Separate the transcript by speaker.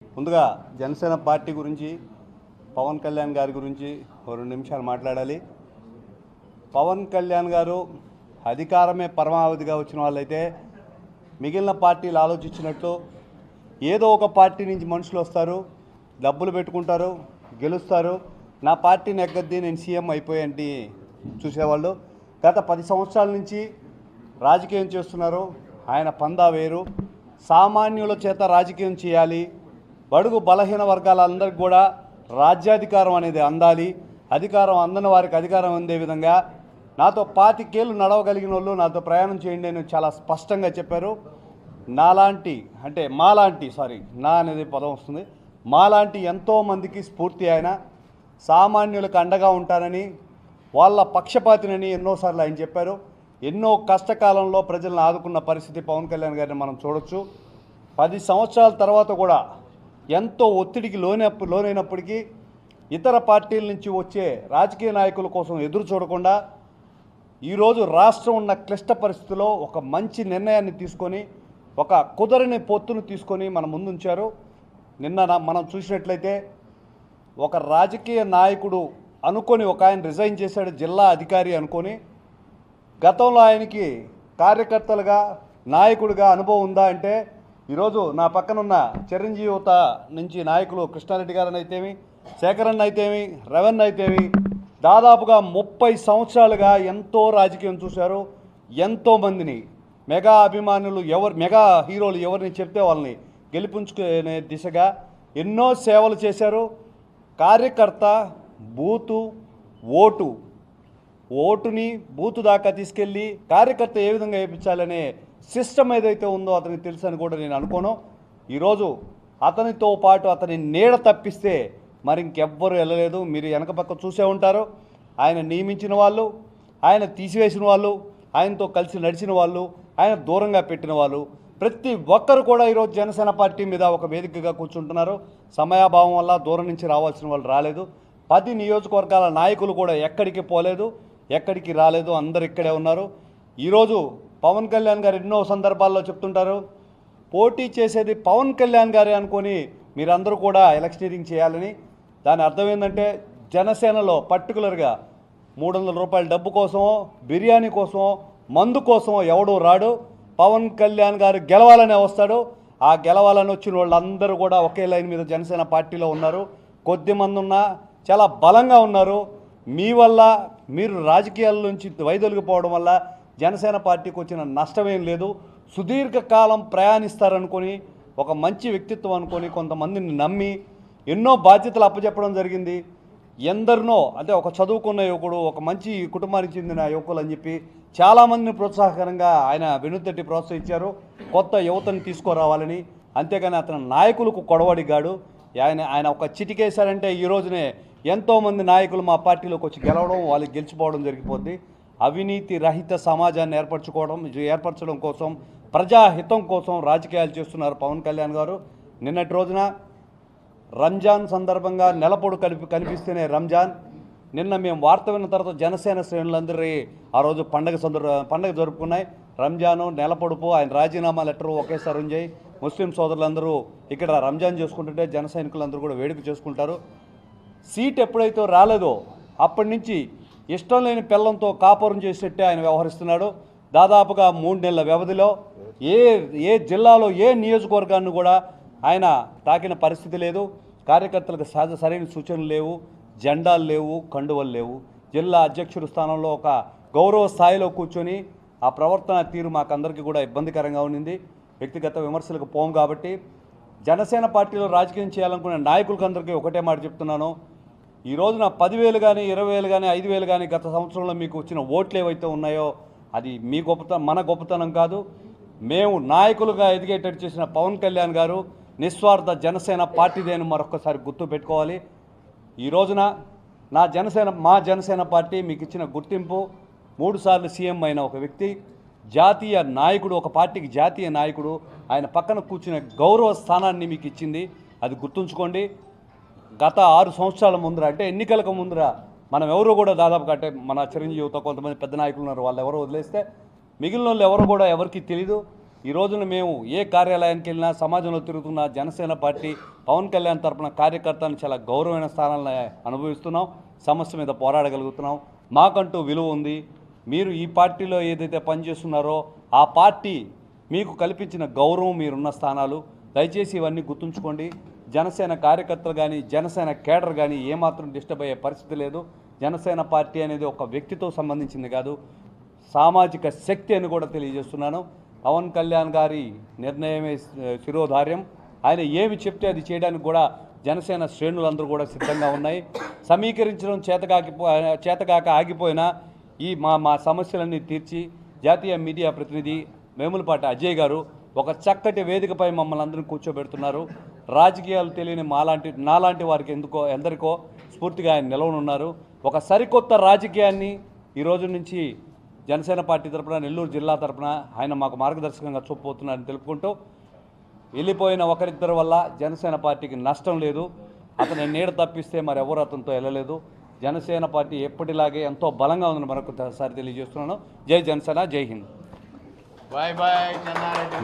Speaker 1: ముందుగా జనసేన పార్టీ గురించి పవన్ కళ్యాణ్ గారి గురించి 2 నిమిషాలు మాట్లాడాలి. పవన్ కళ్యాణ్ గారు అధికారమే పరమావధిగా వచ్చిన వాళ్ళైతే మిగిలిన పార్టీలు ఆలోచించినట్లు ఏదో ఒక పార్టీ నుంచి మనుషులు వస్తారు, డబ్బులు పెట్టుకుంటారు, గెలుస్తారు, నా పార్టీ నెగ్గద్ది, నేను సీఎం అయిపోయాను చూసేవాళ్ళు. గత 10 సంవత్సరాల నుంచి రాజకీయం చేస్తున్నారు. ఆయన పందా వేరు. సామాన్యుల చేత రాజకీయం చేయాలి, బడుగు బలహీన వర్గాలందరికీ కూడా రాజ్యాధికారం అనేది అందాలి, అధికారం అందని వారికి అధికారం అందే విధంగా నాతో 25 ఏళ్ళు నడవగలిగిన వాళ్ళు నాతో ప్రయాణం చేయండి అని చాలా స్పష్టంగా చెప్పారు. నాలాంటి అంటే మాలాంటి నా అనేది పదం వస్తుంది, మాలాంటి ఎంతోమందికి స్ఫూర్తి. ఆయన సామాన్యులకు అండగా ఉంటానని, వాళ్ళ పక్షపాతినని ఎన్నోసార్లు ఆయన చెప్పారు. ఎన్నో కష్టకాలంలో ప్రజలను ఆదుకున్న పరిస్థితి పవన్ కళ్యాణ్ గారిని మనం చూడొచ్చు. 10 సంవత్సరాల తర్వాత కూడా ఎంతో ఒత్తిడికి లోనైనప్పటికీ ఇతర పార్టీల నుంచి వచ్చే రాజకీయ నాయకుల కోసం ఎదురు చూడకుండా ఈరోజు రాష్ట్రం ఉన్న క్లిష్ట పరిస్థితిలో ఒక మంచి నిర్ణయాన్ని తీసుకొని, ఒక కుదరని పొత్తును తీసుకొని మన ముందుంచారు. నిన్న మనం చూసినట్లయితే ఒక రాజకీయ నాయకుడు అనుకొని ఒక ఆయన రిజైన్ చేశాడు, జిల్లా అధికారి అనుకొని. గతంలో ఆయనకి కార్యకర్తలుగా నాయకుడిగా అనుభవం ఉందా అంటే, ఈరోజు నా పక్కనున్న చిరంజీవిత నుంచి నాయకులు కృష్ణారెడ్డి గారని అయితేమి, శేఖరన్ అయితేమి, రవణ్ అయితేమి దాదాపుగా 30 సంవత్సరాలుగా ఎంతో రాజకీయం చూశారు. ఎంతోమందిని మెగా అభిమానులు మెగా హీరోలు ఎవరిని చెప్తే వాళ్ళని గెలిపించుకునే దిశగా ఎన్నో సేవలు చేశారు. కార్యకర్త ఓటుని బూతు దాకా తీసుకెళ్ళి కార్యకర్త ఏ విధంగా వేయించాలనే సిస్టమ్ ఏదైతే ఉందో అతనికి తెలుసు అని కూడా నేను అనుకోను. ఈరోజు అతనితో పాటు అతని నీడ తప్పిస్తే మరి ఇంకెవ్వరు వెళ్ళలేదు. మీరు వెనక పక్క చూసే ఉంటారు. ఆయన నియమించిన వాళ్ళు, ఆయన తీసివేసిన వాళ్ళు, ఆయనతో కలిసి నడిచిన వాళ్ళు, ఆయన దూరంగా పెట్టిన వాళ్ళు, ప్రతి ఒక్కరు కూడా ఈరోజు జనసేన పార్టీ మీద ఒక వేదికగా కూర్చుంటున్నారు. సమయాభావం వల్ల దూరం నుంచి రావాల్సిన వాళ్ళు రాలేదు. 10 నియోజకవర్గాల నాయకులు కూడా ఎక్కడికి పోలేదు, ఎక్కడికి రాలేదు, అందరు ఇక్కడే ఉన్నారు. ఈరోజు పవన్ కళ్యాణ్ గారు ఎన్నో సందర్భాల్లో చెప్తుంటారు, పోటీ చేసేది పవన్ కళ్యాణ్ గారే అనుకొని మీరందరూ కూడా ఎలక్షనీరింగ్ చేయాలని. దాని అర్థం ఏంటంటే జనసేనలో పర్టికులర్గా 300 రూపాయల డబ్బు కోసమో, బిర్యానీ కోసమో, మందు కోసమో ఎవడూ రాడు. పవన్ కళ్యాణ్ గారు గెలవాలనే వస్తాడు. ఆ గెలవాలని వచ్చిన వాళ్ళందరూ కూడా ఒకే లైన్ మీద జనసేన పార్టీలో ఉన్నారు. కొద్దిమంది ఉన్నా చాలా బలంగా ఉన్నారు. మీ వల్ల మీరు రాజకీయాల నుంచి వైదొలిగిపోవడం వల్ల జనసేన పార్టీకి వచ్చిన నష్టమేం లేదు. సుదీర్ఘకాలం ప్రయాణిస్తారనుకొని, ఒక మంచి వ్యక్తిత్వం అనుకొని కొంతమందిని నమ్మి ఎన్నో బాధ్యతలు అప్పచెప్పడం జరిగింది. ఎందరినో అంటే ఒక చదువుకున్న యువకుడు, ఒక మంచి కుటుంబానికి చెందిన యువకులు అని చెప్పి చాలామందిని ప్రోత్సాహకరంగా ఆయన వెనుతట్టి ప్రోత్సహించారు, కొత్త యువతని తీసుకురావాలని. అంతేగాని అతను నాయకులకు కొడవడిగాడు. ఆయన ఒక చిటికేశారంటే ఈ రోజునే ఎంతోమంది నాయకులు మా పార్టీలోకి వచ్చి గెలవడం, వాళ్ళకి గెలిచిపోవడం జరిగిపోద్ది. అవినీతి రహిత సమాజాన్ని ఏర్పరచడం కోసం, ప్రజాహితం కోసం రాజకీయాలు చేస్తున్నారు పవన్ కళ్యాణ్ గారు. నిన్నటి రోజున రంజాన్ సందర్భంగా నెలపొడు కనిపిస్తేనే రంజాన్. నిన్న మేము వార్త విన్న తర్వాత జనసేన శ్రేణులందరి ఆ రోజు పండగ జరుపుకున్నాయి. రంజాను, నెలపొడుపు, ఆయన రాజీనామా లెటరు ఒకేసారి ఉంచాయి. ముస్లిం సోదరులందరూ ఇక్కడ రంజాన్ చేసుకుంటుంటే జన సైనికులందరూ కూడా వేడుక చేసుకుంటారు. సీట్ ఎప్పుడైతే రాలేదో అప్పటి నుంచి ఇష్టం లేని పిల్లంతో కాపురం చేసేట్టే ఆయన వ్యవహరిస్తున్నాడు. దాదాపుగా 3 నెలల వ్యవధిలో ఏ జిల్లాలో ఏ నియోజకవర్గాన్ని కూడా ఆయన తాకిన పరిస్థితి లేదు. కార్యకర్తలకు సరైన సూచనలు లేవు, జెండాలు లేవు, కండువలు లేవు. జిల్లా అధ్యక్షుడి స్థానంలో ఒక గౌరవ స్థాయిలో కూర్చొని ఆ ప్రవర్తన తీరు మాకందరికీ కూడా ఇబ్బందికరంగా ఉండింది. వ్యక్తిగత విమర్శలకు పోం కాబట్టి జనసేన పార్టీలో రాజకీయం చేయాలనుకునే నాయకులకు అందరికీ ఒకటే మాట చెప్తున్నాను. ఈ రోజున 10,000 కానీ 20,000 కానీ 5,000 కానీ గత సంవత్సరంలో మీకు వచ్చిన ఓట్లు ఏవైతే ఉన్నాయో అది మీ గొప్పతనం, మన గొప్పతనం కాదు. మేము నాయకులుగా ఎదిగేటట్టు చేసిన పవన్ కళ్యాణ్ గారు నిస్వార్థ జనసేన పార్టీదే అని మరొకసారి గుర్తు పెట్టుకోవాలి. ఈ రోజున మా జనసేన పార్టీ మీకు ఇచ్చిన గుర్తింపు, 3 సార్లు సీఎం అయిన ఒక వ్యక్తి, జాతీయ నాయకుడు, ఒక పార్టీకి జాతీయ నాయకుడు, ఆయన పక్కన కూర్చునే గౌరవ స్థానాన్ని మీకు ఇచ్చింది. అది గుర్తుంచుకోండి. గత 6 సంవత్సరాల ముందర అంటే ఎన్నికలకు ముందర మనం ఎవరు కూడా దాదాపుగా అంటే మన చిరంజీవితో కొంతమంది పెద్ద నాయకులు ఉన్నారు, వాళ్ళు ఎవరో వదిలేస్తే మిగిలిన వాళ్ళు ఎవరు కూడా ఎవరికి తెలీదు. ఈ రోజున మేము ఏ కార్యాలయానికి వెళ్ళినా సమాజంలో తిరుగుతున్న జనసేన పార్టీ పవన్ కళ్యాణ్ తరపున కార్యకర్తలను చాలా గౌరవమైన స్థానాలను అనుభవిస్తున్నాం. సమస్య మీద పోరాడగలుగుతున్నాం. మాకంటూ విలువ ఉంది. మీరు ఈ పార్టీలో ఏదైతే పనిచేస్తున్నారో ఆ పార్టీ మీకు కల్పించిన గౌరవం, మీరున్న స్థానాలు, దయచేసి ఇవన్నీ గుర్తుంచుకోండి. జనసేన కార్యకర్తలు కానీ జనసేన కేడర్ కానీ ఏమాత్రం డిస్టర్బ్ అయ్యే పరిస్థితి లేదు. జనసేన పార్టీ అనేది ఒక వ్యక్తితో సంబంధించింది కాదు, సామాజిక శక్తి అని కూడా తెలియజేస్తున్నాను. పవన్ కళ్యాణ్ గారి నిర్ణయమే శిరోధార్యం. ఆయన ఏమి చెప్తే అది చేయడానికి కూడా జనసేన శ్రేణులందరూ కూడా సిద్ధంగా ఉన్నాయి. సమీకరించడం చేతకాక ఆగిపోయినా ఈ మా సమస్యలన్నీ తీర్చి జాతీయ మీడియా ప్రతినిధి వేములపాటి అజయ్ గారు ఒక చక్కటి వేదికపై మమ్మల్ని అందరినీ కూర్చోబెడుతున్నారు. రాజకీయాలు తెలియని నాలాంటి వారికి ఎందరికో స్ఫూర్తిగా ఆయన నిలవనున్నారు. ఒక సరికొత్త రాజకీయాన్ని ఈ రోజు నుంచి జనసేన పార్టీ తరపున, నెల్లూరు జిల్లా తరపున ఆయన మాకు మార్గదర్శకంగా చూపబోతున్నారని తెలుపుకుంటూ, వెళ్ళిపోయిన ఒకరిద్దరి వల్ల జనసేన పార్టీకి నష్టం లేదు. అతని నీడ తప్పిస్తే మరెవరు అతనితో వెళ్ళలేదు. జనసేన పార్టీ ఎప్పటిలాగే ఎంతో బలంగా ఉందని మరొకసారి తెలియజేస్తున్నాను. జై జనసేన, జై హింద్.
Speaker 2: Bye bye Chennareddy.